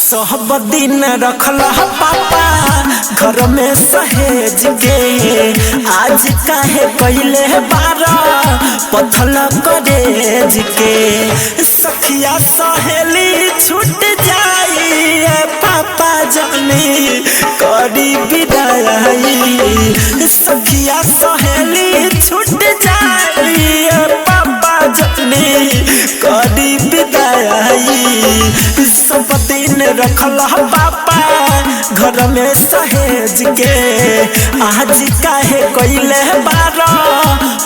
सब दिन रखल पापा घर में सहेज के, आज काहे कैले बारा पथल करेज के। सखिया सहेली छूट जाई पापा जानी करी विदाई। सखिया सहेली छूट जाई पापा जानी करी विदाई। सब दिन रखल पापा घर में सहेज के, आज काहे कैले बारा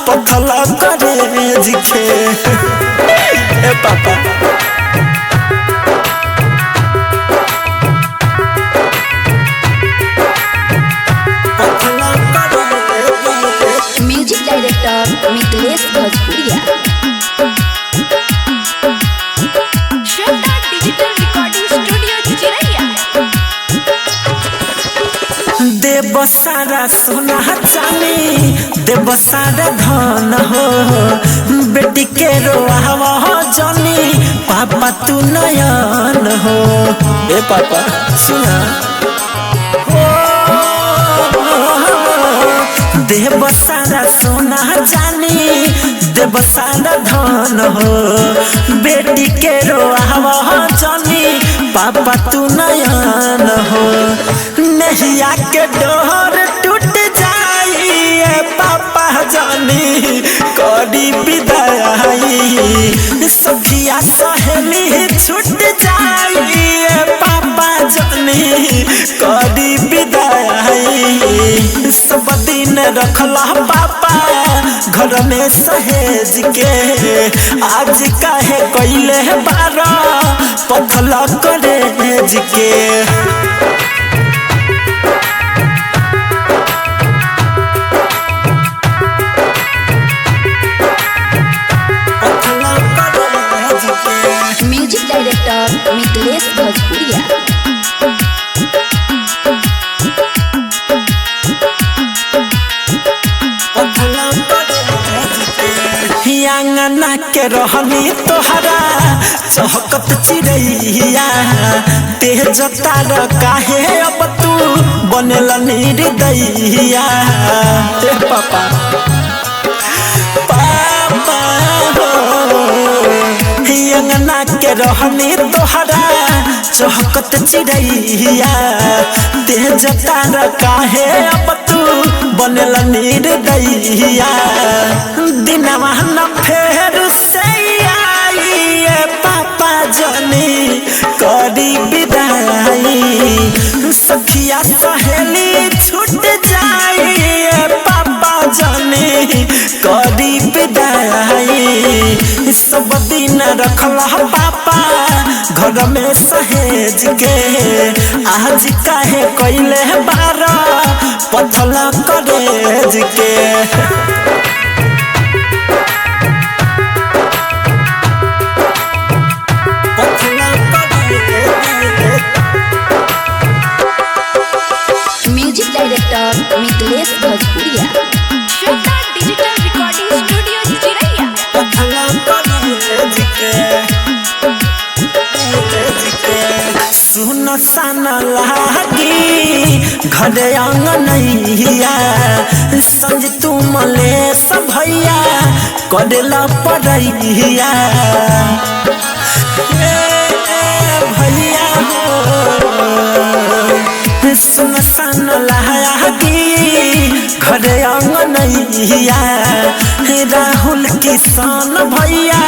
पथल करेज के। ए पापा म्यूजिक डायरेक्टर मिथिलेश भोजपुरिया। देव सारा सोना चांदी देव सारा धन हो, बेटी के रोआवा जनी पापा तू नयन हो। ए पापा सुना देव सारा सोना चांदी देव सारा धन हो, बेटी के रोआवा जनी पापा तू नयन हो। नहिया के डोर टूट जाई पापा जानी करी विदाई। सखिया सहेली छूट जाई पापा जानी करी विदाई। सब दिन रखल पापा घर में सहेज के, आज काहे कैले बारा पथल करेज के। म्यूजिक डायरेक्टर मिथिलेश भोजपुरिया। अंगना के रहनी तोहरा चहकत चिड़ैया, तेज तार काहे अब तू बनल निर्दयिया। पापा पापा अंगना के रहनी तोहरा चहकत चिड़ैया, तेज तार काहे अब तू बनल निर्दयिया। दिनवा न फेर से आई पापा जानी करी विदाई। सखिया सहेली छूट जाई पापा जानी करी विदाई। सब दिन रखल पापा घर में सहेज के, आज काहे कैले बारा पथल करेज के। म्यूजिक डायरेक्टर मिथिलेश भोजपुरिया। डिजिटल रिकॉर्डिंग स्टूडियो चिरैया। सुन सन लागी घरे अंगनैया, संज तू मलेश भैया करेला पड़ैया। भैया सुन सन लागी घरे अंगनैया, राहुल किसान भैया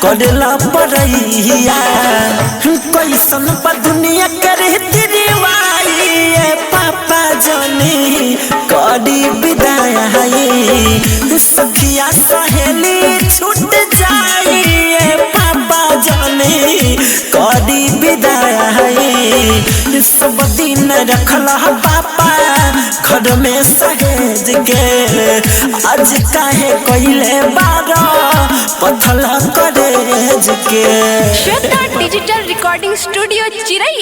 करेला पड़ैया। कैसन बा दुनिया करे तिरवाई पापा जानी करी विदाई। सखिया सहेली छूट जाई पापा जानी करी विदाई। सब दिन रखल पापा घर में सहेज के, आज काहे कैले बारा पथल करेज के। डिजिटल रिकॉर्डिंग स्टूडियो चिरैया।